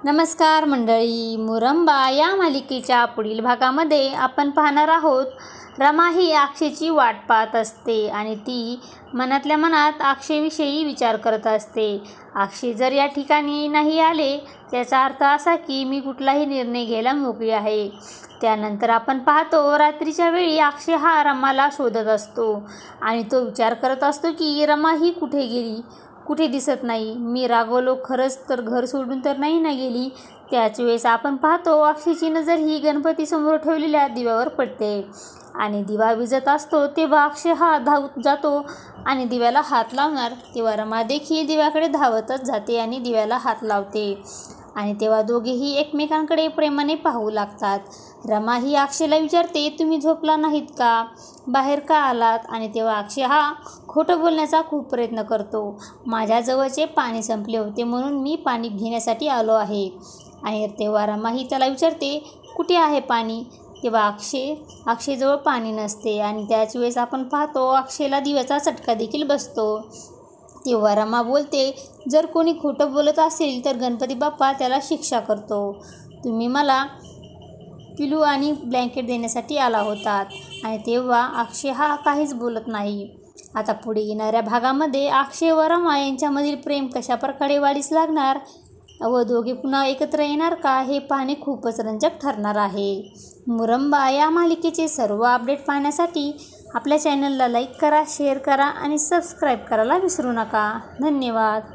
नमस्कार मंडळी, मुरंबा या मालिकेच्या पुढील भागामध्ये आपण पाहणार आहोत। रमा ही अक्षयची वाट पाहत असते आणि ती मनातल्या मनात अक्षयविषयी विचार करत असते। अक्षय जर या ठिकाणी नाही आले त्याचा अर्थ असा की मी कुठलाही निर्णय घ्यायला मोकळी आहे। त्यानंतर आपण पाहतो रात्रीच्या वेळी अक्षय हा रमाला शोधत असतो आणि तो विचार करत असतो की रमा ही कुठे गेली, कुठे दिसत नाही। मी रागवलो खरंच तर घर सोडून तर नाही ना गेली। त्याच वेळेस आपण पाहतो अक्षयची नजर ही गणपती समोर ठेवलेल्या दिव्यावर पडते आणि दिवा विझत असतो तेव्हा अक्षय हा धावत जातो आणि दिव्याला हात लावणार तेव्हा रमा देखील दिव्याकडे धावतच जाते आणि दिव्याला हात लावते आणि तेव्हा दोघेही एकमेकांकडे प्रेमाने पाहू लागतात। रमा ही अक्षयला विचारते, तुम्ही झोपला नाहीत का, बाहेर का आलात? आणि तेव्हा अक्षय हा खोटं बोलण्याचा खूप प्रयत्न करतो। माझ्याजवळचे पाणी संपले होते म्हणून मी पाणी घेण्यासाठी आलो आहे। आणि तेव्हा रमा ही त्याला विचारते, कुठे आहे पाणी? तेव्हा अक्षयजवळ पाणी नसते आणि त्याच वेळेस आपण पाहतो अक्षयला दिव्याचा चटका देखील बसतो। तेव्हा रमा बोलते, जर कोणी खोटं बोलत असेल तर गणपती बाप्पा त्याला शिक्षा करतो। तुम्ही मला पिलू आणि ब्लँकेट देण्यासाठी आला होतात। आणि तेव्हा अक्षय हा काहीच बोलत नाही। आता पुढे येणाऱ्या भागामध्ये अक्षय व रमा यांच्यामधील प्रेम कशा प्रकारे वाढीस लागणार व दोघे पुन्हा एकत्र येणार का हे पाहणे खूपच रंजक ठरणार आहे। मुरंबा या मालिकेचे सर्व अपडेट पाहण्यासाठी आपल्या चॅनलला लाईक करा, शेअर करा आणि सबस्क्राईब करायला विसरू नका। धन्यवाद।